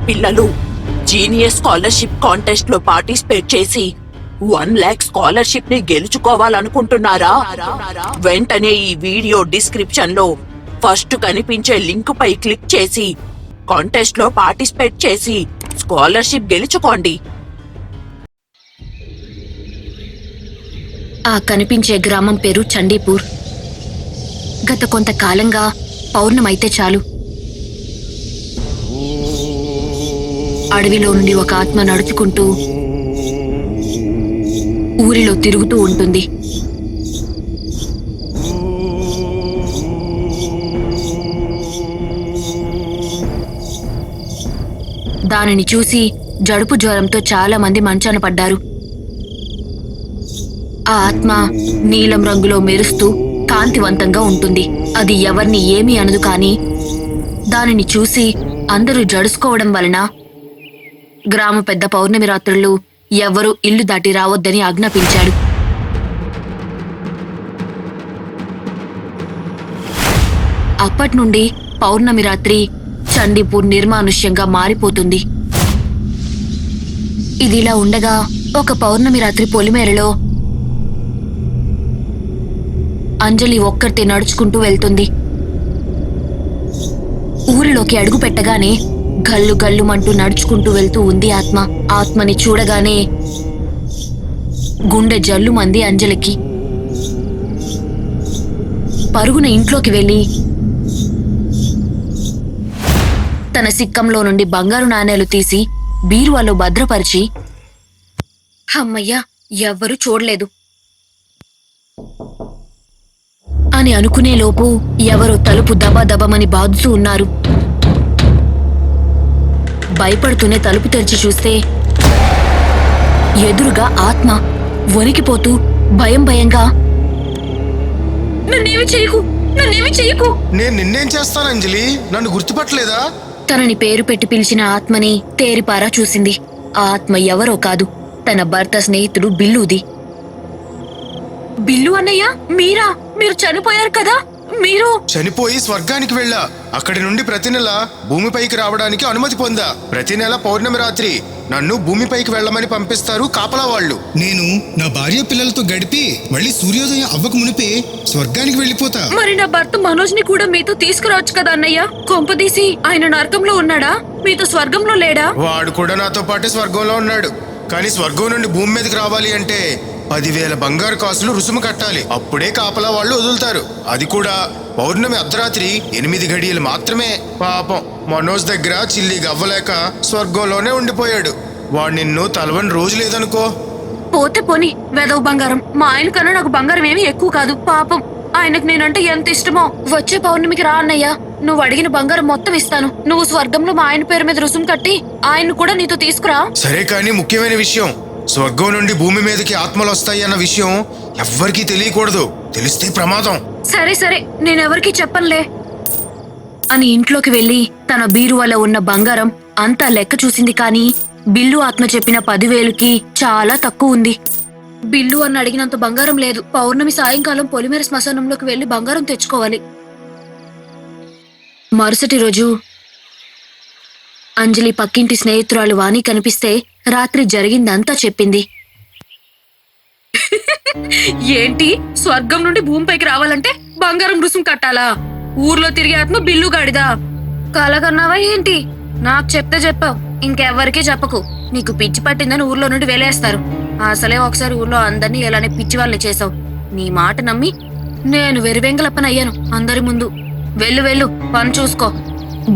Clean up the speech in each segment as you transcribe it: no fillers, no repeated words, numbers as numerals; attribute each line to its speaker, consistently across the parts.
Speaker 1: పిల్లలు genius scholarship contest లో participate చేసి 1 lakh స్కాలర్షిప్ ని గెలుచుకోవాలనుకుంటున్నారా? వెంటనే ఈ వీడియో డిస్క్రిప్షన్ లో ఫస్ట్ కనిపించే లింక్ పై క్లిక్ చేసి కాంటెస్ట్ లో పార్టిసిపేట్ చేసి స్కాలర్షిప్ గెలుచుకోండి.
Speaker 2: ఆ కనిపించే గ్రామం పేరు చండీపూర్. గత కొంతకాలంగా పౌర్ణమైతే చాలు అడవిలో నుండి ఒక ఆత్మ నడుచుకుంటూ ఊరిలో తిరుగుతూ ఉంటుంది. దానిని చూసి జడుపు జ్వరంతో చాలా మంది మంచాన పడ్డారు. ఆ ఆత్మ నీలం రంగులో మెరుస్తూ కాంతివంతంగా ఉంటుంది. అది ఎవర్ని ఏమీ అనదు, కానీ దానిని చూసి అందరూ జడుసుకోవడం వలన గ్రామ పెద్ద పౌర్ణమి రాత్రులు ఎవ్వరూ ఇల్లు దాటి రావద్దని ఆజ్ఞాపించాడు. అప్పట్నుండి పౌర్ణమి రాత్రి చండీపూర్ నిర్మానుష్యంగా మారిపోతుంది. ఇదిలా ఉండగా ఒక పౌర్ణమి రాత్రి పొలిమేరలో అంజలి ఒక్కటే నడుచుకుంటూ వెళ్తుంది. ఊరిలోకి అడుగు పెట్టగానే గల్లు గల్లుమంటూ నడుచుకుంటూ వెళ్తూ ఉంది ఆత్మ. ఆత్మని చూడగానే గుండె జల్లుమంది అంజలికి. పరుగున ఇంట్లోకి వెళ్ళి తన సిక్కంలో నుండి బంగారు నాణేలు తీసి బీరువాలో భద్రపరిచి, అమ్మయ్యా, ఎవ్వరూ చూడలేదు అని అనుకునేలోపు ఎవరో తలుపు దబాదబమని బాదుతూ ఉన్నారు. భయపడుతూనే తలుపు తెరిచి చూస్తే ఎదురుగా ఆత్మ వణికిపోతూ భయం భయంగా, నన్నేమి చేయకు, నన్నేమి చేయకు.
Speaker 3: నేను నిన్నేం చేస్తాను అంజలి? నన్ను గుర్తుపట్టలేదా?
Speaker 2: తనని పేరు పెట్టి పిలిచిన ఆత్మని తేరిపారా చూసింది. ఆ ఆత్మ ఎవరో కాదు, తన భర్త స్నేహితుడు బిల్లుది. బిల్లు అన్నయ్య, మీరా? మీరు చనిపోయారు కదా? మీరు
Speaker 3: చనిపోయి స్వర్గానికి వెళ్ళా. అక్కడి నుండి ప్రతి నెల భూమిపైకి రావడానికి అనుమతి పొందా. ప్రతి నెల పౌర్ణమి రాత్రి నన్ను భూమిపైకి వెళ్ళమని పంపిస్తారు కాపలా వాళ్ళు.
Speaker 4: నేను నా భార్య పిల్లలతో గడిపి మళ్ళీ సూర్యోదయం అవ్వక మునిపే స్వర్గానికి వెళ్ళిపోతా.
Speaker 2: మరి నా భర్త మనోజ్ ని కూడా మీతో తీసుకురావచ్చు కదా అన్నయ్య? కొంపదీసి ఆయన నరకంలో ఉన్నాడా? మీతో స్వర్గంలో లేడా?
Speaker 3: వాడు కూడా నాతో పాటే స్వర్గంలో ఉన్నాడు. కానీ స్వర్గం నుండి భూమి మీదకి రావాలి అంటే 10,000 బంగారు కాసులు రుసుము కట్టాలి. అప్పుడే కాపలా వాళ్ళు వదులుతారు. అది కూడా పౌర్ణమి అర్ధరాత్రి 8 గడియలు మాత్రమే. పాపం మనోజ్ దగ్గర చిల్లిగా అవ్వలేక స్వర్గంలోనే ఉండిపోయాడు. వాడు నిన్ను తలవని రోజు లేదనుకో.
Speaker 2: పోతే పోని, వెదవ బంగారం. మా ఆయన కన్నా నాకు బంగారం ఏమీ ఎక్కువ కాదు. పాపం, ఆయనకు నేనంటే ఎంత ఇష్టమో. వచ్చే పౌర్ణమికి రా అన్నయ్య, నువ్వు అడిగిన బంగారం మొత్తం ఇస్తాను. నువ్వు స్వర్గంలో మా ఆయన పేరు మీద రుసుము కట్టి ఆయన్ను కూడా నీతో తీసుకురా.
Speaker 3: సరే, కానీ ముఖ్యమైన విషయం, స్వర్గం నుండి భూమి మీదకి ఆత్మలు వస్తాయి అన్న విషయం ఎవ్వరికీ తెలియకూడదు. తెలిస్తే ప్రమాదం.
Speaker 2: సరే సరే, నేనెవరికీ చెప్పనులే అని ఇంట్లోకి వెళ్లి తన బీరువాలో ఉన్న బంగారం అంతా లెక్క చూసింది. కానీ బిల్లు ఆత్మ చెప్పిన 10,000కి చాలా తక్కువ ఉంది. బిల్లు అన్న అడిగినంత బంగారం లేదు. పౌర్ణమి సాయంకాలం పొలిమేర శ్మశానంలోకి వెళ్లి బంగారం తెచ్చుకోవాలి. మరుసటి రోజు అంజలి పక్కింటి స్నేహితురాలు వాణి కనిపిస్తే రాత్రి జరిగిందంతా చెప్పింది. ఏంటి, స్వర్గం నుండి భూమిపైకి రావాలంటే బంగారం రుసుము కట్టాలా? ఊర్లో తిరిగే ఆత్మ బిల్లు గాడిదా? కలగన్నావా ఏంటి? నాకు చెప్తే చెప్పావు, ఇంకెవ్వరికీ చెప్పకు. నీకు పిచ్చి పట్టిందని ఊర్లో నుండి వెలేస్తారు. అసలే ఒకసారి ఊర్లో అందరినీ ఎలానే పిచ్చి వాళ్ళని చేసావు. నీ మాట నమ్మి నేను వెరివెంగలప్పనయ్యాను అందరి ముందు. వెళ్ళు వెళ్ళు, పని చూసుకో.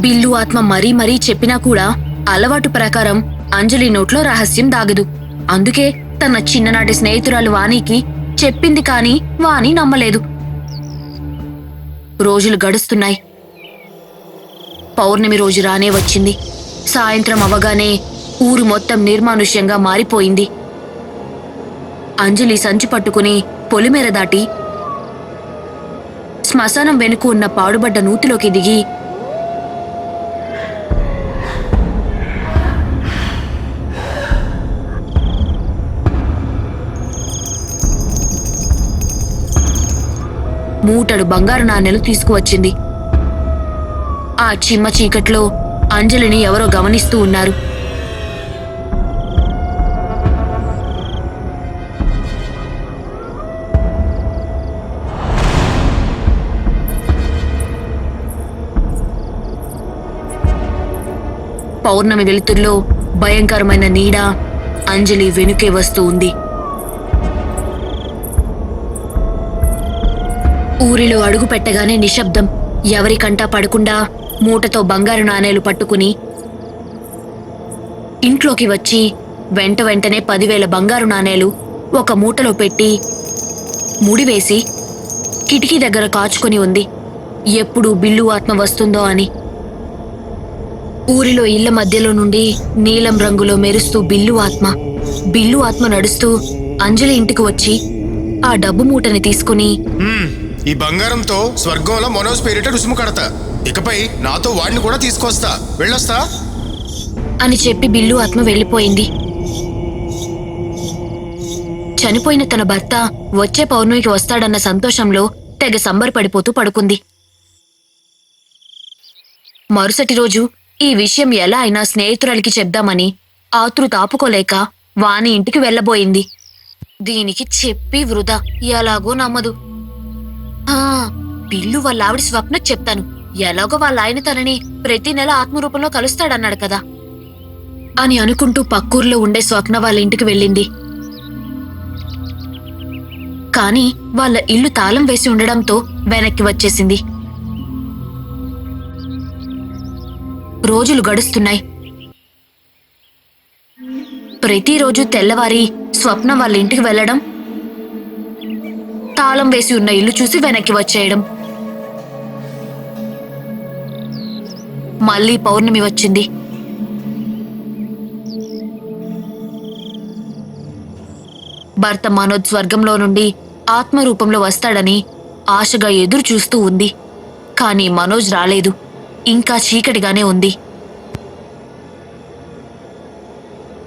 Speaker 2: బిల్లు ఆత్మ మరీ మరీ చెప్పినా కూడా అలవాటు ప్రకారం అంజలి నోట్లో రహస్యం దాగదు. అందుకే తన చిన్ననాటి స్నేహితురాలు వాణికి చెప్పింది, కానీ వాణి నమ్మలేదు. రోజులు గడుస్తున్నాయి. పౌర్ణమి రోజు రానే వచ్చింది. సాయంత్రం అవగానే ఊరు మొత్తం నిర్మానుష్యంగా మారిపోయింది. అంజలి సంచి పట్టుకుని పొలిమేర దాటి శ్మశానం వెనుక ఉన్న పాడుబడ్డ నూతిలోకి దిగి మూటడు బంగారు నాణేలు తీసుకువచ్చింది. ఆ చిమ్మ చీకట్లో అంజలిని ఎవరో గమనిస్తూ ఉన్నారు. పౌర్ణమి వెలుతుర్లో భయంకరమైన నీడ అంజలి వెనుకే వస్తూ ఉంది. ఊరిలో అడుగు పెట్టగానే నిశ్శబ్దం. ఎవరికంటా పడకుండా మూటతో బంగారు నాణేలు పట్టుకుని ఇంట్లోకి వచ్చి వెంటనే 10,000 బంగారు నాణేలు ఒక మూటలో పెట్టి ముడివేసి కిటికీ దగ్గర కాచుకొని ఉంది. ఎప్పుడు బిల్లు ఆత్మ వస్తుందో అని. ఊరిలో ఇళ్ల మధ్యలో నుండి నీలం రంగులో మెరుస్తూ బిల్లు ఆత్మ నడుస్తూ అంజలి ఇంటికి వచ్చి ఆ డబ్బు మూటని తీసుకుని,
Speaker 3: ఈ బంగారంతో స్వర్గంలో మనోజ్ పేరిట రుసుము కడతా. ఇకపై నాతో వాడిని కూడా తీసుకొస్తా. వెళ్ళొస్తా
Speaker 2: అని చెప్పి బిల్లు ఆత్మ వెళ్ళిపోయింది. చనిపోయిన తన భర్త వచ్చే పౌర్ణమికి వస్తాడన్న సంతోషంలో తెగ సంబరపడిపోతూ పడుకుంది. మరుసటి రోజు ఈ విషయం ఎలా అయినా స్నేహితురాలికి చెప్దామని ఆతృత ఆపుకోలేక వాణి ఇంటికి వెళ్ళబోయింది. దీనికి చెప్పి వృధా, ఎలాగో నమ్మదు. బిల్లు వాళ్ళ ఆవిడ స్వప్న చెప్తాను, ఎలాగో వాళ్ళ ఆయన తనని ప్రతి నెల ఆత్మరూపంలో కలుస్తాడన్నాడు కదా అని అనుకుంటూ పక్కూర్లో ఉండే స్వప్న వాళ్ళ ఇంటికి వెళ్ళింది. కాని వాళ్ళ ఇల్లు తాళం వేసి ఉండడంతో వెనక్కి వచ్చేసింది. రోజులు గడుస్తున్నాయి. ప్రతిరోజు తెల్లవారి స్వప్న వాళ్ళ ఇంటికి వెళ్లడం, తాళం వేసి ఉన్న ఇల్లు చూసి వెనక్కి వచ్చేయడం. మళ్ళీ పౌర్ణమి వచ్చింది. భర్త మనోజ్ స్వర్గంలో నుండి ఆత్మరూపంలో వస్తాడని ఆశగా ఎదురు చూస్తూ ఉంది. కానీ మనోజ్ రాలేదు. ఇంకా చీకటిగానే ఉంది.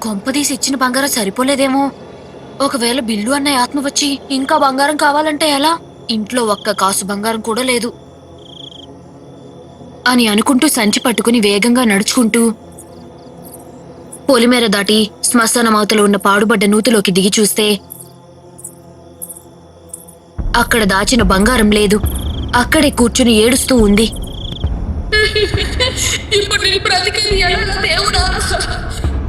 Speaker 2: కొంపదీసి ఇచ్చిన బంగారం సరిపోలేదేమో. ఒకవేళ బిల్లు అన్నయ్య ఆత్మ వచ్చి ఇంకా బంగారం కావాలంటే ఎలా? ఇంట్లో ఒక్క కాసు బంగారం కూడా లేదు అని అనుకుంటూ సంచి పట్టుకుని వేగంగా నడుచుకుంటూ పొలిమేర దాటి శ్మశానమవతలో ఉన్న పాడుబడ్డ నూతిలోకి దిగి చూస్తే అక్కడ దాచిన బంగారం లేదు. అక్కడే కూర్చుని ఏడుస్తూ ఉంది.
Speaker 5: ఇప్పుడు నేను బ్రతికేది ఎలా దేవుడా?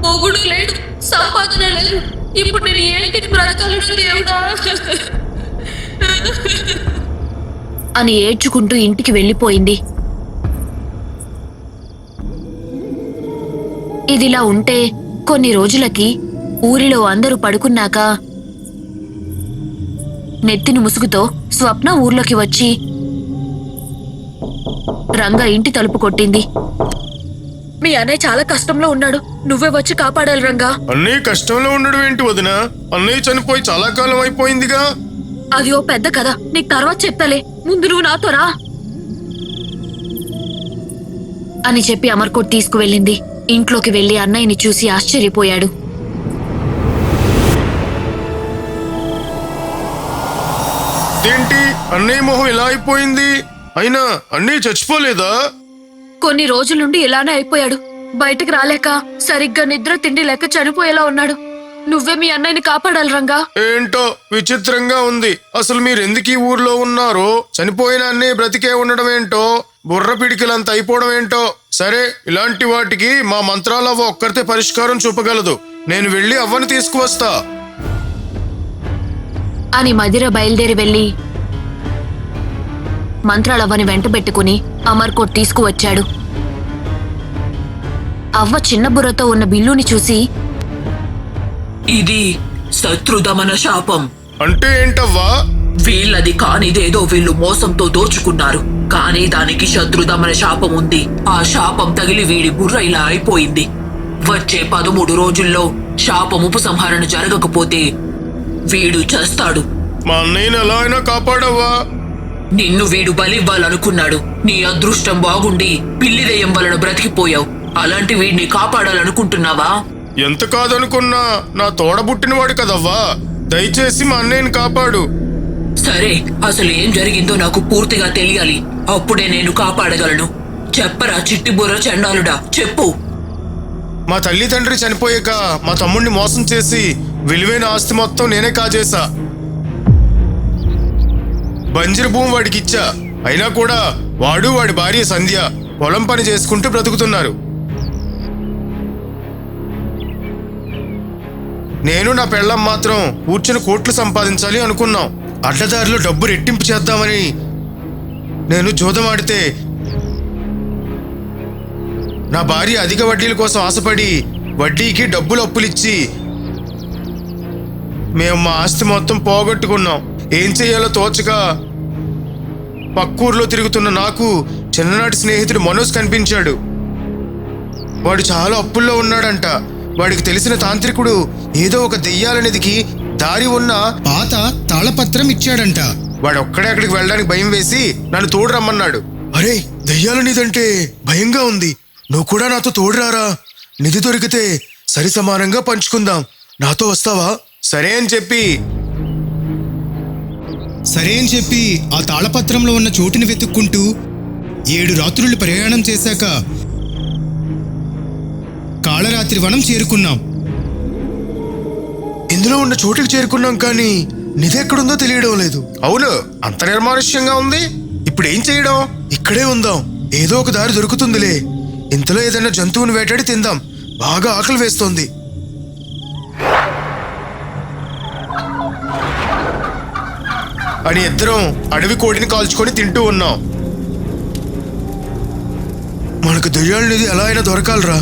Speaker 5: మొగుడు లేడు, సంపాదన లేదు. ఇప్పుడు నేను ఏంటిని బ్రతకలేడు దేవుడా
Speaker 2: అని ఏడ్చుకుంటూ ఇంటికి వెళ్ళిపోయింది. ఇదిలా ఉంటే కొన్ని రోజులకి ఊరిలో అందరూ పడుకున్నాక నెత్తిని ముసుగుతో స్వప్న ఊర్లోకి వచ్చి రంగ ఇంటి తలుపు కొట్టింది. మీ అన్నయ్య చాలా కష్టంలో ఉన్నాడు, నువ్వే వచ్చి కాపాడాలి రంగా.
Speaker 3: అన్నయ్య కష్టంలో ఉండడం ఏంటి వదినా? అన్నయ్య చనిపోయి చాలా కాలం అయిపోయిందిగా.
Speaker 2: అది ఓ పెద్ద కథ, నీకు తర్వాత చెప్తాలే, ముందు నువ్వు నాతో రా అని చెప్పి అమర్కోట్ తీసుకువెళ్ళింది. ఇంట్లోకి వెళ్లి అన్నయ్యని చూసి ఆశ్చర్యపోయాడు.
Speaker 3: ఏంటి అన్నయ్య మొహం ఇలా అయిపోయింది? అయినా అన్నయ్య చచ్చిపోలేదా?
Speaker 2: కొన్ని రోజుల నుండి ఇలానే అయిపోయాడు. బయటకు రాలేక సరిగ్గా నిద్ర తిండి లేక చనిపోయేలా ఉన్నాడు. నువ్వే మీ అన్నయ్యని కాపాడాలి రంగా.
Speaker 3: ఏంటో విచిత్రంగా ఉంది. అసలు మీరెందుకు ఈ ఊర్లో ఉన్నారో, చనిపోయిన అన్నయ్య బ్రతికే ఉండడం ఏంటో, బుర్ర పిడికిలంత అయిపోవడం ఏంటో. సరే, ఇలాంటి వాటికి మా మంత్రాలు అవ్వ ఒక్కరితే పరిష్కారం చూపగలదు. నేను వెళ్ళి అవ్వని తీసుకువస్తా
Speaker 2: అని మదిర బయలుదేరి వెళ్లి మంత్రాలవ్వని వెంటబెట్టుకుని అమర్కోట్ తీసుకువచ్చాడు. అవ్వ చిన్న బుర్రతో ఉన్న బిల్లుని చూసి,
Speaker 1: ఇది శత్రుదమన శాపం.
Speaker 3: అంటే ఏంటవ్వా?
Speaker 1: వీళ్ళది కానిదేదో వీళ్ళు మోసంతో దోచుకున్నారు, కానీ దానికి శత్రుదమన శాపం ఉంది. ఆ శాపం తగిలి వీడి బుర్ర ఇలా అయిపోయింది. వచ్చే 13 రోజుల్లో శాపం ఉపసంహరణ జరగకపోతే వీడు చేస్తాడు.
Speaker 3: మా అన్నయ్యని ఎలా అయినా కాపాడవ్వా.
Speaker 1: నిన్ను వీడు బలివ్వాలనుకున్నాడు. నీ అదృష్టం బాగుండి పిల్లి దెయ్యం వలన బ్రతికిపోయావు. అలాంటి వీడిని కాపాడాలనుకుంటున్నావా?
Speaker 3: ఎంత కాదనుకున్నా నా తోడబుట్టినవాడు కదవ్వా. దయచేసి మా అన్నయ్యని కాపాడు.
Speaker 1: సరే, అసలు ఏం జరిగిందో నాకు పూర్తిగా తెలియాలి. అప్పుడే నేను కాపాడగలను. చెప్పరా చిట్టి బుర్ర చండాలుడా, చెప్పు.
Speaker 3: మా తల్లి తండ్రి చనిపోయాక మా తమ్ముడిని మోసం చేసి విలువైన ఆస్తి మొత్తం నేనే కాజేశా. బంజరు భూమి వాడికి ఇచ్చా. అయినా కూడా వాడు వాడి భార్య సంధ్య పొలం పని చేసుకుంటూ బ్రతుకుతున్నారు. నేను నా పెళ్ళం మాత్రం కూర్చుని కోట్లు సంపాదించాలి అనుకున్నాం. అడ్డదారిలో డబ్బు రెట్టింపు చేద్దామని నేను జూదమాడితే నా భార్య అధిక వడ్డీల కోసం ఆశపడి వడ్డీకి డబ్బులు అప్పులిచ్చి మేము మా ఆస్తి మొత్తం పోగొట్టుకున్నాం. ఏం చేయాలో తోచక పక్కూర్లో తిరుగుతున్న నాకు చిన్ననాటి స్నేహితుడు మనోజ్ కనిపించాడు. వాడు చాలా అప్పుల్లో ఉన్నాడంట. వాడికి తెలిసిన తాంత్రికుడు ఏదో ఒక దెయ్యాలనిదికి దారి ఉన్న
Speaker 4: పాత తాళపత్రం ఇచ్చాడంట.
Speaker 3: వాడు ఒక్కడే అక్కడికి వెళ్ళడానికి భయం వేసి నన్ను తోడు రమ్మన్నాడు. అరే, దెయ్యాలనిదంటే భయంగా ఉంది, నువ్వు కూడా నాతో తోడురారా. నిధి దొరికితే సరి సమానంగా పంచుకుందాం, నాతో వస్తావా? సరే అని చెప్పి
Speaker 4: ఆ తాళపత్రంలో ఉన్న చోటుని వెతుక్కుంటూ 7 రాత్రులు ప్రయాణం చేశాక కాళరాత్రి వనం చేరుకున్నాం.
Speaker 3: ఇందులో ఉన్న చోటుకి చేరుకున్నాం, కానీ నిధి ఎక్కడుందో తెలియడం లేదు. అవును, అంత నిర్మానుష్యంగా ఉంది. ఇప్పుడు ఏం చేయడం? ఇక్కడే ఉందాం, ఏదో ఒక దారి దొరుకుతుందిలే. ఇంతలో ఏదైనా జంతువుని వేటాడి తిందాం, బాగా ఆకలి వేస్తోంది. అని ఇద్దరం అడవి కోడిని కాల్చుకొని తింటూ ఉన్నాం. మనకు దెయ్యాల నిధి ఎలా అయినా దొరకాలరా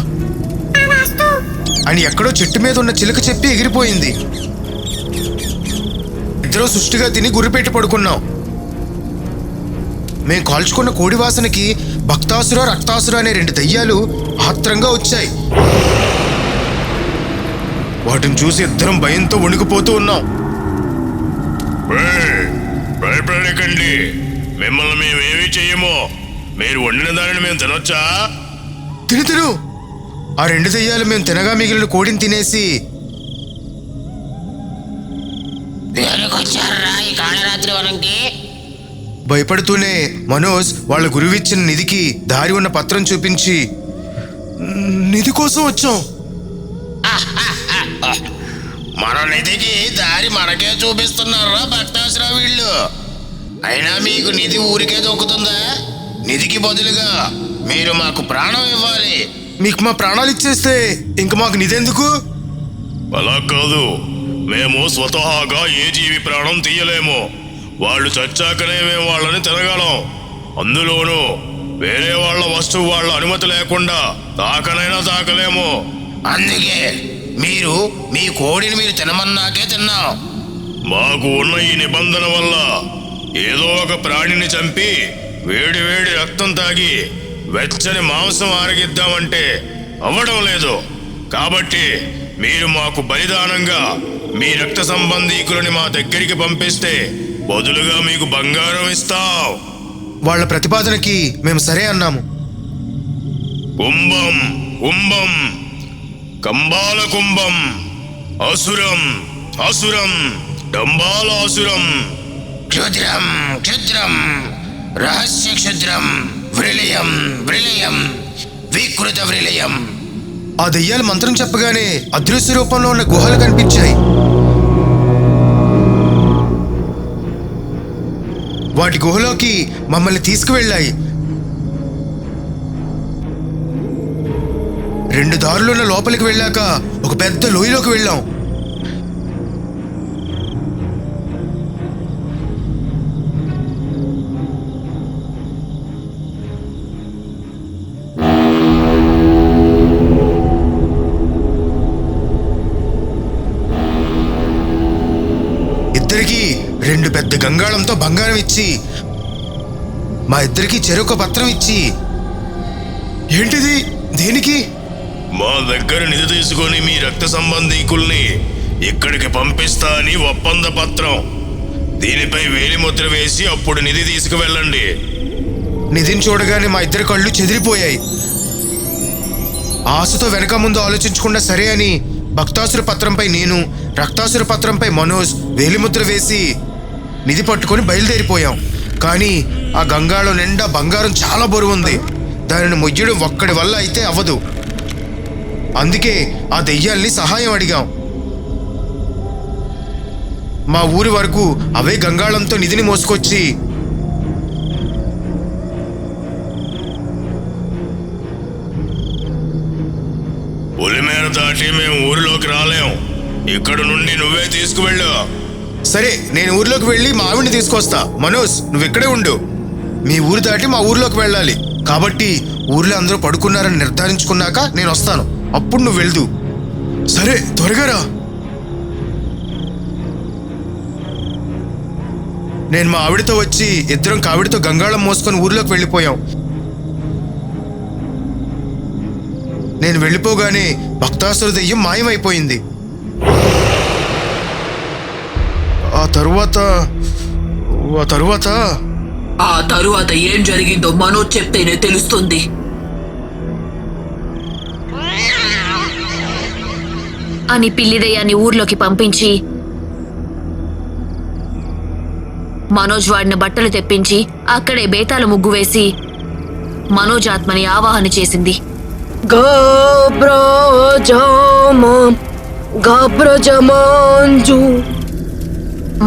Speaker 3: అని ఎక్కడో చెట్టు మీద ఉన్న చిలుక చెప్పి ఎగిరిపోయింది. ఇద్దరం సుష్టిగా తిని గురిపెట్టి పడుకున్నాం. మేం కాల్చుకున్న కోడి వాసనకి భక్తాసుర, రక్తాసుర అనే 2 దయ్యాలు ఆత్రంగా వచ్చాయి. వాటిని చూసి ఇద్దరం భయంతో వణికిపోతూ ఉన్నాం.
Speaker 6: భయపడకండి, మిమ్మల్ని మేమేమీ చెయ్యము. మీరు వండిన దానిని మేము తినొచ్చా?
Speaker 3: తిను. ఆ 2 దెయ్యాలు మేము తినగా మిగిలిన కోడిని తినేసి భయపడుతూనే మనోజ్ వాళ్ళ గురువిచ్చిన నిధికి దారి ఉన్న పత్రం చూపించి, నిధి కోసం వచ్చాం.
Speaker 6: మన నిధికి దారి మనకే చూపిస్తున్నారా భక్తాశ్రా వీళ్ళు? అయినా మీకు నిధి ఊరికే దొక్కుతుందా? నిధికి బదులుగా మీరు మాకు ప్రాణం ఇవ్వాలి.
Speaker 3: మీకు మా ప్రాణాలు ఇచ్చేస్తే ఇంక మాకు నిధి ఎందుకు?
Speaker 6: అలా కాదు, మేము స్వతహాగా ఏ జీవి ప్రాణం తీయలేము. వాళ్ళు చచ్చాకనే మేము వాళ్ళని తినగలం. అందులోనూ వేరే వాళ్ళ వస్తువు వాళ్ళ అనుమతి లేకుండా తాకనైనా తాకలేము. అందుకే మీరు మీ కోడిని మీరు తినమన్నాకే తిన్నాం. మాకు ఉన్న ఈ నిబంధన వల్ల ఏదో ఒక ప్రాణిని చంపి వేడి వేడి రక్తం తాగి వెచ్చని మాంసం ఆరగిద్దామంటే అవ్వడం లేదు. కాబట్టి మీరు మాకు బలిదానంగా మీ రక్త సంబంధీకులని మా దగ్గరికి పంపిస్తే బదులుగా మీకు బంగారం ఇస్తాం.
Speaker 3: వాళ్ళ ప్రతిపాదనకి మేము సరే అన్నాము.
Speaker 6: కుంభం కుంభం, కంబాల కుంభం, అసురం అసురం, డంబాలాసురం, క్షుద్రం క్షుద్రం, రహస్య క్షుద్రం, వ్రిలయం వ్రిలయం, వికృత వ్రిలయం.
Speaker 3: ఆ దెయ్యాలు మంత్రం చెప్పగానే అదృశ్య రూపంలో ఉన్న గుహలు కనిపించాయి. వాటి గుహలోకి మమ్మల్ని తీసుకువెళ్ళాయి. 2 దారులున్న లోపలికి వెళ్ళాక ఒక పెద్ద లోయలోకి వెళ్ళాం. ఇద్దరికి 2 పెద్ద గంగాళంతో బంగారం ఇచ్చి మా ఇద్దరికి చెరొక పత్రం ఇచ్చి, ఏంటిది, దేనికి?
Speaker 6: మా దగ్గర నిధి తీసుకొని మీ రక్త సంబంధీకుల్ని ఇక్కడికి పంపిస్తా అని ఒప్పంద పత్రం. దీనిపై వేలిముద్ర వేసి అప్పుడు నిధి తీసుకువెళ్ళండి.
Speaker 3: నిధిని చూడగానే మా ఇద్దరి కళ్ళు చెదిరిపోయాయి. ఆశతో వెనక ముందు ఆలోచించకుండా సరే అని భక్తాసుర పత్రంపై నేను, రక్తాసుర పత్రంపై మనోజ్ వేలిముద్ర వేసి నిధి పట్టుకొని బయలుదేరిపోయాం. కానీ ఆ గంగాలో నిండా బంగారం చాలా బరువుంది. దానిని మొయ్యడం ఒక్కడి వల్ల అయితే అవ్వదు. అందుకే ఆ దెయ్యాల్ని సహాయం అడిగాం. మా ఊరి వరకు అవే గంగాళంతో నిధిని మోసుకొచ్చి
Speaker 6: పొలిమేర దాటి మేము ఊరిలోకి రాలేం. ఇక్కడ నుండి నువ్వే తీసుకువెళ్ళు.
Speaker 3: సరే, నేను ఊర్లోకి వెళ్ళి మా ఆవిడ్ని తీసుకొస్తా. మనోజ్, నువ్వు ఇక్కడే ఉండు. మీ ఊరు దాటి మా ఊర్లోకి వెళ్ళాలి కాబట్టి ఊర్లో అందరూ పడుకున్నారని నిర్ధారించుకున్నాక నేను వస్తాను. అప్పుడు నువ్వు వెళ్దు. సరే, త్వరగా రా. నేను మా ఆవిడతో వచ్చి ఇద్దరం కావిడితో గంగాళం మోసుకొని ఊర్లోకి వెళ్ళిపోయాం. నేను వెళ్ళిపోగానే భక్తాసుర దెయ్యం మాయమైపోయింది. ఆ
Speaker 1: తరువాత ఏం జరిగిందో మనోజ్ చెప్తేనే తెలుస్తుంది.
Speaker 2: అని పిల్లిదయ్యాన్ని ఊర్లోకి పంపించి మనోజ్ వాడిన బట్టలు తెప్పించి అక్కడే బేతాల ముగ్గు వేసి మనోజ్ ఆత్మని ఆవాహన చేసింది.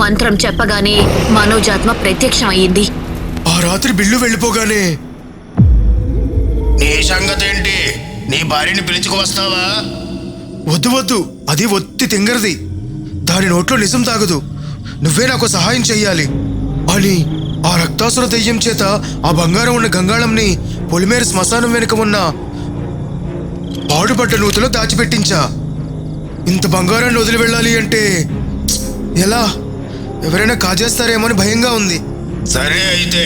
Speaker 2: మంత్రం చెప్పగానే మనోజ్ ఆత్మ ప్రత్యక్షం అయ్యింది.
Speaker 3: ఆ రాత్రి బిల్లు వెళ్ళిపోగానే,
Speaker 6: నీ సంగతేంటి? నీ భార్యని పిలుచుకు వస్తావా?
Speaker 3: వద్దు, అది ఒత్తి తింగరది. దాని నోట్లో నిజం తాగదు. నువ్వే నాకు సహాయం చెయ్యాలి అని ఆ రక్తాసుర దెయ్యం చేత ఆ బంగారం ఉన్న గంగాళంని పొలిమేర శ్మశానం వెనుక ఉన్న పాడుపడ్డ నూతిలో దాచిపెట్టించా. ఇంత బంగారాన్ని వదిలి వెళ్ళాలి అంటే ఎలా? ఎవరైనా కాజేస్తారేమో అని భయంగా ఉంది.
Speaker 6: సరే, అయితే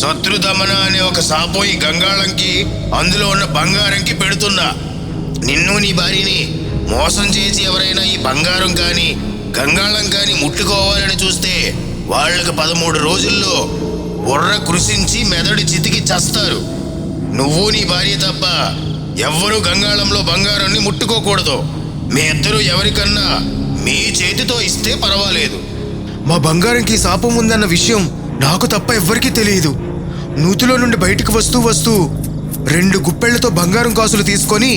Speaker 6: శత్రుదమన అనే ఒక శాపం ఈ గంగాళంకి, అందులో ఉన్న బంగారంకి పెడుతున్నా. నిన్ను నీ భార్యని మోసం చేసి ఎవరైనా ఈ బంగారం కానీ గంగాళం కానీ ముట్టుకోవాలని చూస్తే వాళ్ళకి 13 రోజుల్లో బుర్ర కృషించి మెదడు చితికి చస్తారు. నువ్వు నీ భార్య తప్ప ఎవ్వరూ గంగాళంలో బంగారాన్ని ముట్టుకోకూడదు. మీ ఇద్దరు ఎవరికన్నా మీ చేతితో ఇస్తే పర్వాలేదు.
Speaker 3: మా బంగారంకి శాపం ఉందన్న విషయం నాకు తప్ప ఎవ్వరికీ తెలియదు. నూతిలో నుండి బయటికి వస్తూ 2 గుప్పెళ్లతో బంగారం కాసులు తీసుకొని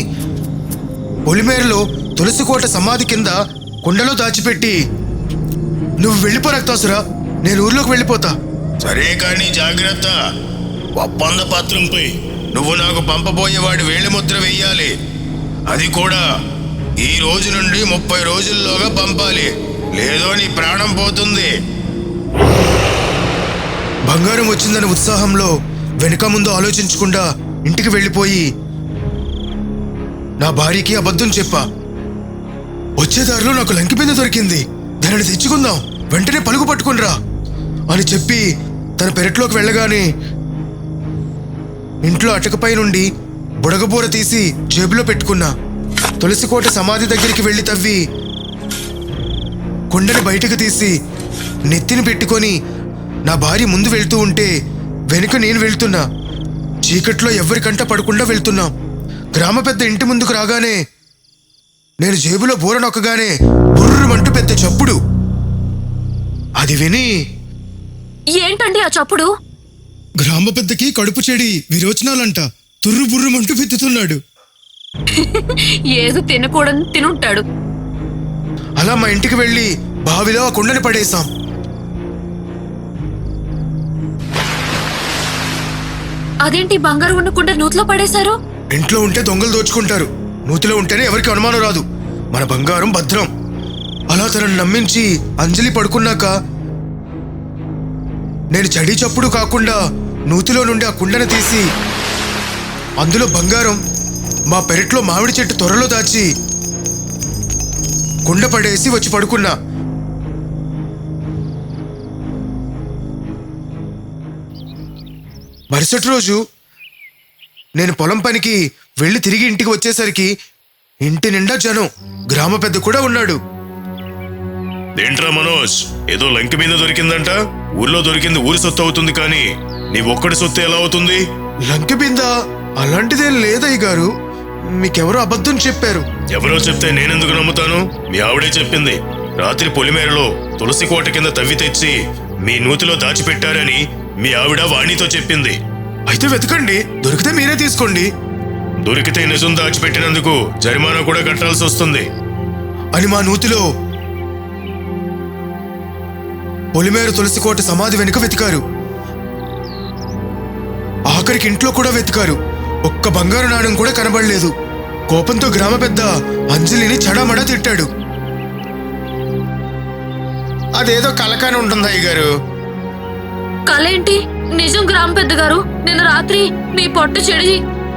Speaker 3: పొలిమేరలో తులసికోట సమాధి కింద కుండలో దాచిపెట్టి, నువ్వు వెళ్ళిపో రక్తాసురా, నేను ఊర్లోకి వెళ్ళిపోతా.
Speaker 6: సరే, కానీ జాగ్రత్త. ఒప్పంద పత్రంపై నువ్వు నాకు పంపబోయేవాడి వేలిముద్ర వెయ్యాలి. అది కూడా ఈ రోజు నుండి 30 రోజుల్లోగా పంపాలి, లేదో నీ ప్రాణం పోతుంది.
Speaker 3: బంగారం వచ్చిందన్న ఉత్సాహంలో వెనుక ముందు ఆలోచించకుండా ఇంటికి వెళ్ళిపోయి నా భార్యకి అబద్ధం చెప్పా. వచ్చేదారిలో నాకు లంకిబిందె దొరికింది, దానిని తెచ్చుకుందాం, వెంటనే పలుగు పట్టుకునిరా అని చెప్పి తన పెరట్లోకి వెళ్ళగానే ఇంట్లో అటకపై నుండి బుడగబూర తీసి జేబులో పెట్టుకున్నా. తులసికోట సమాధి దగ్గరికి వెళ్ళి తవ్వి కుండని బయటకు తీసి నెత్తిని పెట్టుకొని నా భార్య ముందు వెళ్తూ ఉంటే వెనుక నేను వెళ్తున్నా. చీకట్లో ఎవ్వరి కంట పడకుండా వెళ్తున్నా. గ్రామ పెద్ద ఇంటి ముందుకు రాగానే నేను జేబులో బూర నొక్కగానే బుర్రమంటూ పెద్ద చప్పుడు. అది విని,
Speaker 2: ఏంటండి ఆ చప్పుడు?
Speaker 4: గ్రామ పెద్దకి కడుపు చెడి విరోచనాలంట. తుర్రు బుర్రుమంటూ పెత్తుతున్నాడు.
Speaker 2: ఏదో తినకూడని తినుంటాడు.
Speaker 3: అలా మా ఇంటికి వెళ్ళి బావిలో ఆ కుండని పడేశాం.
Speaker 2: అదేంటి బంగారు ఉన్న కుండ నూతిలో పడేశారు?
Speaker 3: ఇంట్లో ఉంటే దొంగలు దోచుకుంటారు, నూతిలో ఉంటేనే ఎవరికి అనుమానం రాదు. మన బంగారం భద్రం. అలా తనను నమ్మించి అంజలి పడుకున్నాక నేను చడి చప్పుడు కాకుండా నూతిలో నుండి ఆ కుండను తీసి అందులో బంగారం మా పెరట్లో మామిడి చెట్టు త్వరలో దాచి కుండ పడేసి వచ్చి పడుకున్నా. మరుసటి రోజు నేను పొలం పనికి వెళ్ళి తిరిగి ఇంటికి వచ్చేసరికి ఇంటి నిండా జనం. గ్రామ పెద్ద కూడా ఉన్నాడు.
Speaker 6: ఏంట్రా మనోజ్, ఏదో లంక మీద దొరికిందంట. ఊర్లో దొరికింది ఊరి సొత్తు అవుతుంది, కానీ నీ ఒక్కడి సొత్తు ఎలా అవుతుంది?
Speaker 3: లంక బింద అలాంటిదేం లేదయ్య గారు, మీకెవరో అబద్ధం చెప్పారు.
Speaker 6: ఎవరో చెప్తే నేనెందుకు నమ్ముతాను? మీ ఆవిడే చెప్పింది. రాత్రి పొలిమేరలో తులసి కోట కింద తవ్వి తెచ్చి మీ నూతిలో దాచిపెట్టారని మీ ఆవిడ వాణితో చెప్పింది.
Speaker 3: అయితే వెతకండి, దొరికితే మీరే తీసుకోండి
Speaker 6: దొరికితే నిజం దాచిపెట్టినందుకు జరిమానా కూడా కట్టాల్సి వస్తుంది.
Speaker 3: అని మా నూతిలో పొలిమేర తులసికోట సమాధి వెనుక వెతికారు. ఆఖరికి ఇంట్లో కూడా వెతికారు. ఒక్క బంగారు నాణెం కూడా కనబడలేదు. కోపంతో గ్రామ పెద్ద అంజలిని చడామడా తిట్టాడు. అదేదో కలకాని ఉంటుంది అయ్యగారు.
Speaker 5: కలేంటి? నిజం గ్రామ పెద్ద గారు, నిన్న రాత్రి మీ పొట్ట చెడి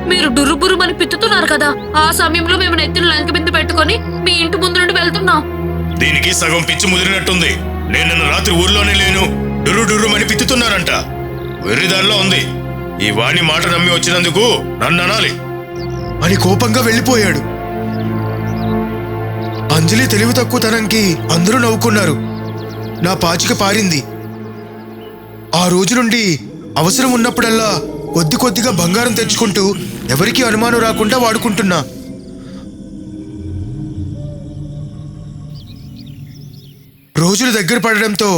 Speaker 5: మీరు డుర్రుబుర్రుమని పిత్తుతున్నారు కదా, ఆ సమయంలో మేము నెత్తిన లంక బిందు పెట్టుకొని మీ ఇంటి ముందు నుండి వెళ్తున్నాం.
Speaker 6: దీనికి సగం పిచ్చి ముదిరినట్టుంది. నేను నిన్న రాత్రి ఊర్లోనే లేను, డుర్రు డుర్రుమని పిత్తుతున్నారంట. వెర్రిదారిలో ఉంది. ఈ వాణి మాట నమ్మి వచ్చినందుకు నన్ను అనాలి
Speaker 3: అని కోపంగా వెళ్ళిపోయాడు. అంజలి తెలివి తక్కువతనంకి అందరూ నవ్వుకున్నారు. నా పాచిక పారింది. ఆ రోజు నుండి అవసరం ఉన్నప్పుడల్లా కొద్ది కొద్దిగా బంగారం తెచ్చుకుంటూ ఎవరికీ అనుమానం రాకుండా వాడుకుంటున్నా. రోజులు దగ్గర పడడంతో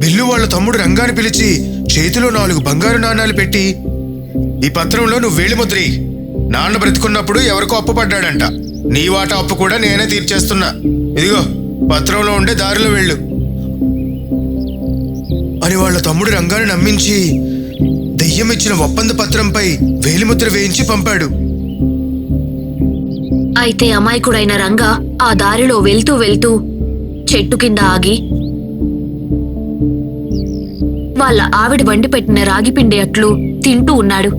Speaker 3: బిల్లు వాళ్ళ తమ్ముడు రంగాన్ని పిలిచి చేతిలో 4 బంగారు నాణాలు పెట్టి, ఈ పత్రంలో నువ్వు వేలిముద్రి. నాన్న బ్రతికున్నప్పుడు ఎవరికో అప్పు పడ్డాడంట. నీ వాటా అప్పు కూడా నేనే తీర్చేస్తున్నా. ఇదిగో పత్రంలో ఉండే దారిలో వెళ్ళు అని వాళ్ళ తమ్ముడు రంగాన్ని నమ్మించి దెయ్యం ఇచ్చిన ఒప్పంద పత్రంపై వేలిముద్ర వేయించి పంపాడు.
Speaker 2: అయితే అమాయకుడైన రంగా ఆ దారిలో వెళ్తూ వెళ్తూ చెట్టు కింద ఆగి వాళ్ళ ఆవిడ వండి పెట్టిన రాగిపిండి అట్లు తింటూ ఉన్నాడు.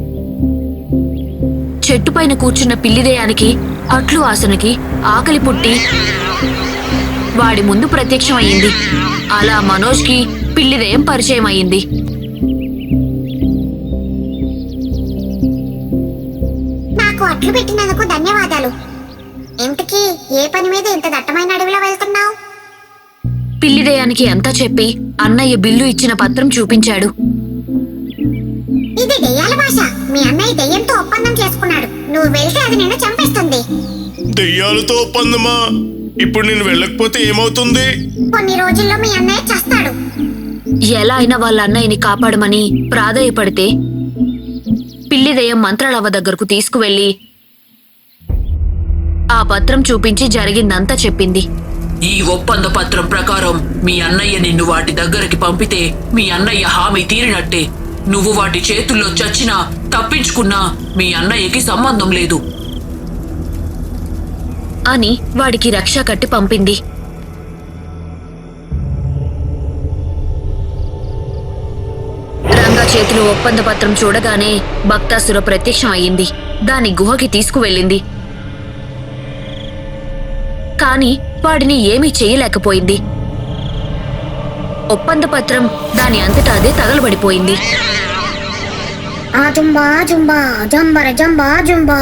Speaker 2: చెట్టుపైన కూర్చున్న పిల్లిదేయానికి అట్లు వాసనకి ఆకలి పుట్టి వాడి ముందు ప్రత్యక్షమయ్యింది. అలా మనోజ్కి పిల్లిదేయం పరిచయం అయ్యింది.
Speaker 7: నాకు అట్లు పెట్టినందుకు ధన్యవాదాలు. ఇంతకీ ఏ పని మీద ఇంత దట్టమైన అడవిలో వెళ్తున్నావు?
Speaker 2: పిల్లిదేయానికి అంతా చెప్పి అన్నయ్య బిల్లు ఇచ్చిన పత్రం చూపించాడు.
Speaker 7: ఇది దెయ్యాల భాష. మీ అన్నయ్య దెయ్యంతో ఒప్పందం చేసుకున్నాడు. నువ్వు వెళ్తే అది నిన్ను చంపేస్తుంది.
Speaker 6: దెయ్యాలతో ఒప్పందమా? ఇప్పుడు నేను వెళ్ళకపోతే ఏమవుతుంది?
Speaker 7: కొన్ని రోజుల్లో మీ అన్నయ్య చస్తాడు.
Speaker 2: ఎలా అయినా వాళ్ళ అన్నయ్యని కాపాడమని ప్రాధేయపడితే పిల్లిదెయ్యం మంత్రాలవ్వ దగ్గరకు తీసుకువెళ్లి ఆ పత్రం చూపించి జరిగిందంతా చెప్పింది.
Speaker 1: ఈ ఒప్పంద పత్రం ప్రకారం మీ అన్నయ్య నిన్ను వాటి దగ్గరికి పంపితే మీ అన్నయ్య హామీ తీరినట్టే. నువ్వు వాటి చేతుల్లో చచ్చినా తప్పించుకున్నా మీ అన్నయ్యకి సంబంధం లేదు
Speaker 2: అని వాడికి రక్ష కట్టి పంపింది. రంగా చేతిలో ఒప్పంద పత్రం చూడగానే భక్తాసుర ప్రత్యక్షం అయ్యింది. దాని గుహకి తీసుకువెళ్ళింది. కాని వాడిని ఏమీ చేయలేకపోయింది. ఒప్పంద పత్రం దాని అంతటా అదే తగలబడిపోయింది.
Speaker 7: ఆజుంబా జుంబా జంబర జంబా జుంబా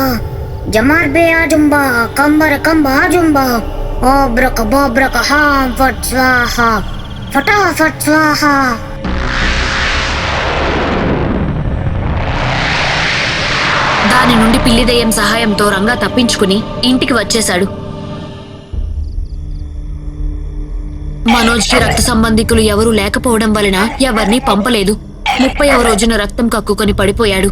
Speaker 7: జమార్బే ఆజుంబా కంబర కంబా జుంబా ఓబ్రక బోబ్రక హాం ఫట్ స్వాహ ఫటాఫట్ స్వాహ.
Speaker 2: దాని నుండి పిల్లిదెయ్యం సహాయంతో రంగా తప్పించుకుని ఇంటికి వచ్చేశాడు. మనోజ్కి రక్త సంబంధికులు ఎవరూ లేకపోవడం వలన ఎవరినీ పంపలేదు. 30వ రోజున రక్తం కక్కుకొని పడిపోయాడు.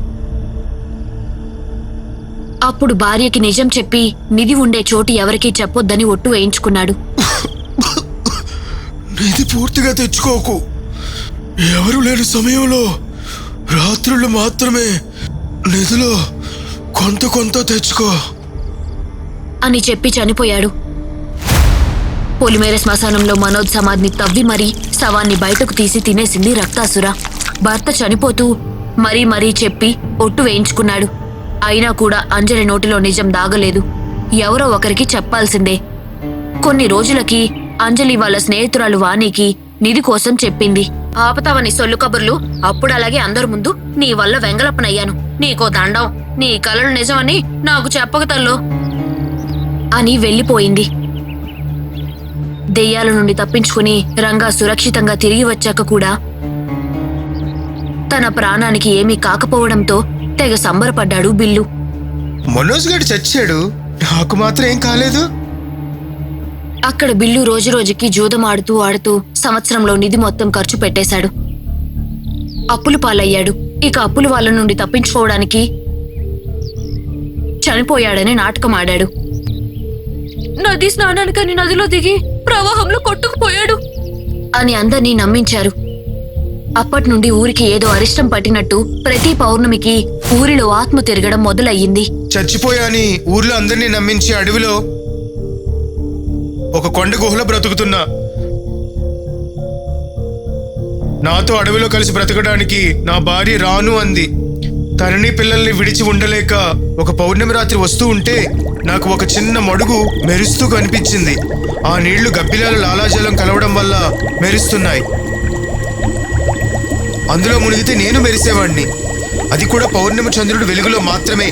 Speaker 2: అప్పుడు భార్యకి నిజం చెప్పి నిధి ఉండే చోటు ఎవరికీ చెప్పొద్దని ఒట్టు వేయించుకున్నాడు.
Speaker 3: నిధి పూర్తిగా తెచ్చుకోకు. ఎవరు లేని సమయంలో రాత్రులు మాత్రమే నిధిలో కొంత కొంత తెచ్చుకో
Speaker 2: అని చెప్పి చనిపోయాడు. పొలిమేర శ్మశానంలో మనోజ్ సమాధిని తవ్వి మరీ శవాన్ని బయటకు తీసి తినేసింది రక్తాసుర. భర్త చనిపోతూ మరీ మరీ చెప్పి ఒట్టు వేయించుకున్నాడు. అయినా కూడా అంజలి నోటిలో నిజం దాగలేదు. ఎవరో ఒకరికి చెప్పాల్సిందే. కొన్ని రోజులకి అంజలి వాళ్ళ స్నేహితురాలు వాణికి నిధి కోసం చెప్పింది. ఆపతావని సొల్లు కబుర్లు. అప్పుడు అలాగే అందరి ముందు నీ వల్ల వెంగలప్పనయ్యాను, నీకో దండం, నీ కలలు నిజమని నాకు చెప్పక తల్లో అని వెళ్ళిపోయింది. దెయ్యాల నుండి తప్పించుకుని రంగా సురక్షితంగా తిరిగి వచ్చాక కూడా తన ప్రాణానికి ఏమీ కాకపోవడంతో తెగ సంబరపడ్డాడు బిల్లు.
Speaker 3: మనోజ్ గడి చచ్చాడు, నాకు మాత్రం ఏం కాలేదు.
Speaker 2: అక్కడ బిల్లు రోజురోజుకి జూదం ఆడుతూ ఆడుతూ సంవత్సరంలో నిధి మొత్తం ఖర్చు పెట్టేశాడు. అప్పుల పాలయ్యాడు. ఇక అప్పుల వాళ్ళ నుండి తప్పించుకోవడానికి చనిపోయాడని నాటకం ఆడాడు. నది స్నానానికని నదిలో దిగి ప్రవాహంలో కొట్టుకుపోయాడు అని అందర్నీ నమ్మించారు. అప్పటి నుండి ఊరికి ఏదో అరిష్టం పట్టినట్టు ప్రతి పౌర్ణమికి ఊరిలో ఆత్మ తిరగడం మొదలయ్యింది.
Speaker 3: చచ్చిపోయాని ఊర్లో అందరినీ నమ్మించి అడవిలో ఒక కొండ గుహలో బ్రతుకుతున్నా. నాతో అడవిలో కలిసి బ్రతకడానికి నా భార్య రాను అంది. తనని పిల్లల్ని విడిచి ఉండలేక ఒక పౌర్ణమి రాత్రి వస్తూ ఉంటే నాకు ఒక చిన్న మడుగు మెరుస్తూ కనిపించింది. ఆ నీళ్లు గబ్బిలాల లాలాజలం కలవడం వల్ల మెరుస్తున్నాయి. అందులో మునిగితే నేను మెరిసేవాణ్ణి, అది కూడా పౌర్ణమి చంద్రుడు వెలుగులో మాత్రమే.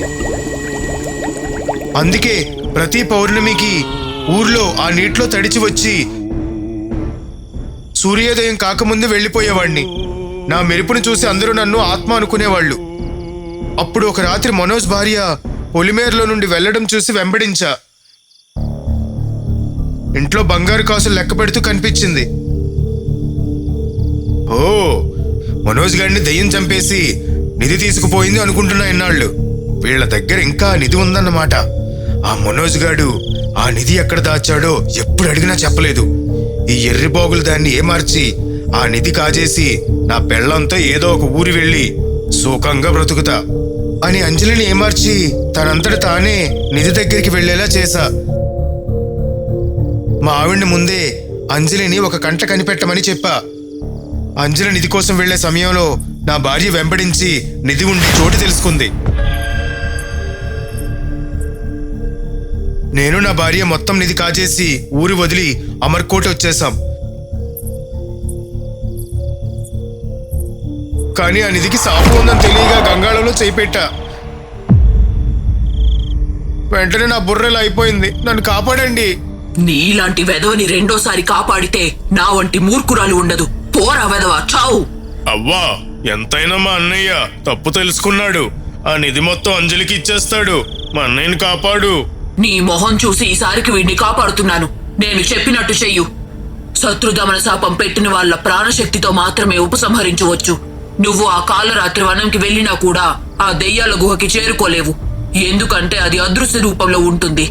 Speaker 3: అందుకే ప్రతి పౌర్ణమికి ఊర్లో ఆ నీటిలో తడిచి వచ్చి సూర్యోదయం కాకముందు వెళ్ళిపోయేవాణ్ణి. నా మెరుపును చూసి అందరూ నన్ను ఆత్మ అనుకునేవాళ్లు. అప్పుడు ఒక రాత్రి మనోజ్ భార్య పొలిమేరలో నుండి వెళ్లడం చూసి వెంబడించా. ఇంట్లో బంగారు కాసులు లెక్క పెడుతూ కనిపించింది. ఓ, మనోజ్ గారిని దెయ్యం చంపేసి నిధి తీసుకుపోయింది అనుకుంటున్నా ఇన్నాళ్ళు. వీళ్ల దగ్గర ఇంకా నిధి ఉందన్నమాట. ఆ మనోజ్ గాడు ఆ నిధి ఎక్కడ దాచాడో ఎప్పుడు అడిగినా చెప్పలేదు. ఈ ఎర్రిబాగులు దాన్ని ఏమార్చి ఆ నిధి కాజేసి నా పెళ్లంతో ఏదో ఒక ఊరి వెళ్ళి సుఖంగా బ్రతుకుతా అని అంజలిని ఏమార్చి తనంతట తానే నిధి దగ్గరికి వెళ్లేలా చేశా. మా ఆవిడ్ని ముందే అంజలిని ఒక కంట కనిపెట్టమని చెప్పా. అంజలి నిధి కోసం వెళ్లే సమయంలో నా భార్య వెంబడించి నిధి ఉండి చోటు తెలుసుకుంది. నేను నా భార్య మొత్తం నిధి కాజేసి ఊరు వదిలి అమర్కోట వచ్చేశాం. కానీ ఆ నిధికి సాపు ఉందని తెలియగా గంగాళంలో చేయిపెట్టా. వెంటనే నా బుర్రెలా అయిపోయింది. నన్ను కాపాడండి.
Speaker 1: నీలాంటి వెధవని రెండోసారి కాపాడితే నా వంటి మూర్ఖురాలు ఉండదు. పోరా వెధవ, చావు.
Speaker 6: అవ్వా, ఎంతైనా మా అన్నయ్య తప్పు తెలుసుకున్నాడు. ఆ నిధి మొత్తం అంజలికి ఇచ్చేస్తాడు. మా అన్నయ్యని కాపాడు.
Speaker 1: నీ మొహం చూసి ఈసారికి వీడిని కాపాడుతున్నాను. నేను చెప్పినట్టు చెయ్యు. శత్రుదమన శాపం పెట్టిన వాళ్ళ ప్రాణశక్తితో మాత్రమే ఉపసంహరించవచ్చు. నువ్వు ఆ కాలరాత్రి వనంకి వెళ్ళినా కూడా ఆ దెయ్యాల గుహకి చేరుకోలేవు. ఎందుకంటే అది అదృశ్య రూపంలో ఉంటుంది.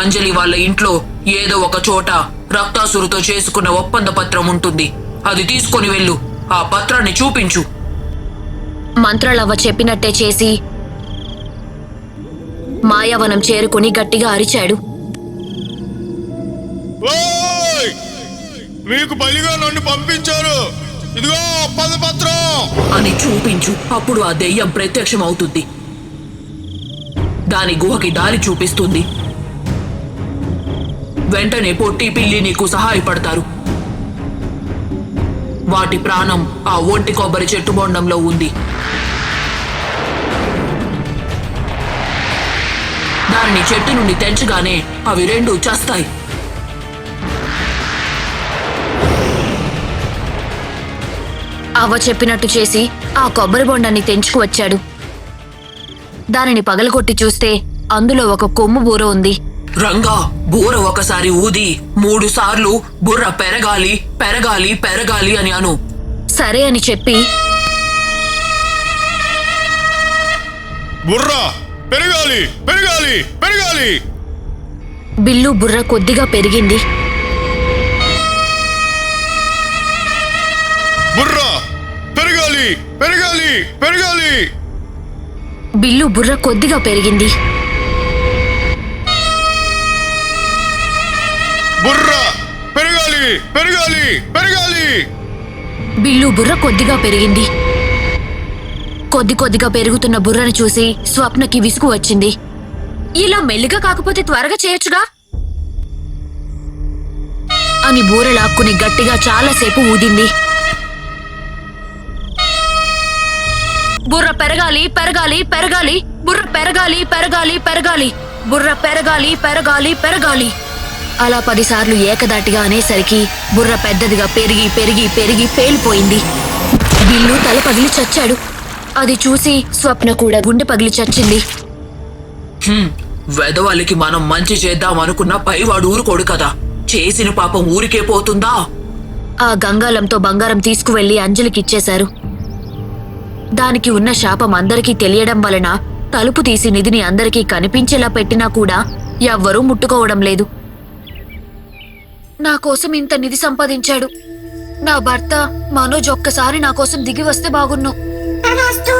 Speaker 1: అంజలి వాళ్ళ ఇంట్లో ఏదో ఒక చోట రక్తాసురుతో చేసుకున్న ఒప్పంద పత్రం ఉంటుంది. అది తీసుకొని వెళ్ళు. ఆ పత్రాన్ని చూపించు.
Speaker 2: మంత్రాలవ్వ చెప్పినట్టే చేసి మాయావనం చేరుకుని గట్టిగా అరిచాడు.
Speaker 6: ఓయ్! మీకు బలిగా నన్ను పంపించారు. ఇదిగో ఒప్పంద పత్రం
Speaker 1: అని చూపించు. అప్పుడు ఆ దెయ్యం ప్రత్యక్షం అవుతుంది. దాని గుహకి దారి చూపిస్తుంది. వెంటనే పొట్టి పిల్లి నీకు సహాయపడతారు. వాటి ప్రాణం ఆ ఒంటి కొబ్బరి చెట్టు బొండంలో ఉంది. దానిని చెట్టు నుండి తెంచగానే అవి రెండు చస్తాయి.
Speaker 2: అవ్వ చెప్పినట్టు చేసి ఆ కొబ్బరి బొండాన్ని తెంచుకువచ్చాడు. దానిని పగలగొట్టి చూస్తే అందులో ఒక కొమ్ము బూర ఉంది.
Speaker 1: రంగా, బూర ఒకసారి ఊది 3 సార్లు బుర్ర పెరగాలి పెరగాలి పెరగాలి అని అను.
Speaker 2: సరే అని చెప్పి
Speaker 6: బుర్ర పెరగాలి పెరగాలి పెరగాలి.
Speaker 2: బిల్లు బుర్ర కొద్దిగా పెరిగింది.
Speaker 6: బుర్ర పెరగాలి పెరగాలి పెరగాలి.
Speaker 2: బిల్లు బుర్ర కొద్దిగా పెరిగింది.
Speaker 6: బుర్ర పెరగాలి పెరగాలి పెరగాలి.
Speaker 2: బిల్లు బుర్ర కొద్దిగా పెరిగింది. కొద్దిగా పెరుగుతున్న బుర్రను చూసి స్వప్నకి విసుగు వచ్చింది. ఇలా మెల్లిగా కాకపోతే త్వరగా చేయొచ్చుగా అని బూర లాక్కుని గట్టిగా చాలాసేపు ఊదింది. బుర్ర పెరగాలి పెరగాలి పెరగాలి. బుర్ర పెరగాలి పెరగాలి పెరగాలి. బుర్ర పెరగాలి పెరగాలి పెరగాలి. అలా 10 సార్లు ఏకదాటిగా అనేసరికి బుర్ర పెద్దదిగా పెరిగి పెరిగి పెరిగి పేలిపోయింది. బిల్లు తల పగిలి చచ్చాడు. అది చూసి స్వప్న కూడా గుండె పగిలి చచ్చింది.
Speaker 1: వెధవాళ్ళకి మనం మంచి చేద్దాం అనుకున్న పైవాడు ఊరుకోడు కదా. చేసిన పాపం ఊరికే పోతుందా?
Speaker 2: ఆ గంగాలంతో బంగారం తీసుకువెళ్లి అంజలికిచ్చేశారు. దానికి ఉన్న శాపం అందరికీ తెలియడం వలన తలుపు తీసి నిధిని అందరికీ కనిపించేలా పెట్టినా కూడా ఎవ్వరూ ముట్టుకోవడం లేదు. నా కోసం ఇంత నిధి సంపాదించాడు. నా భర్త మనోజ్ ఒక్కసారి నా కోసం దిగి వస్తే బాగున్ను.
Speaker 7: తదాస్తు.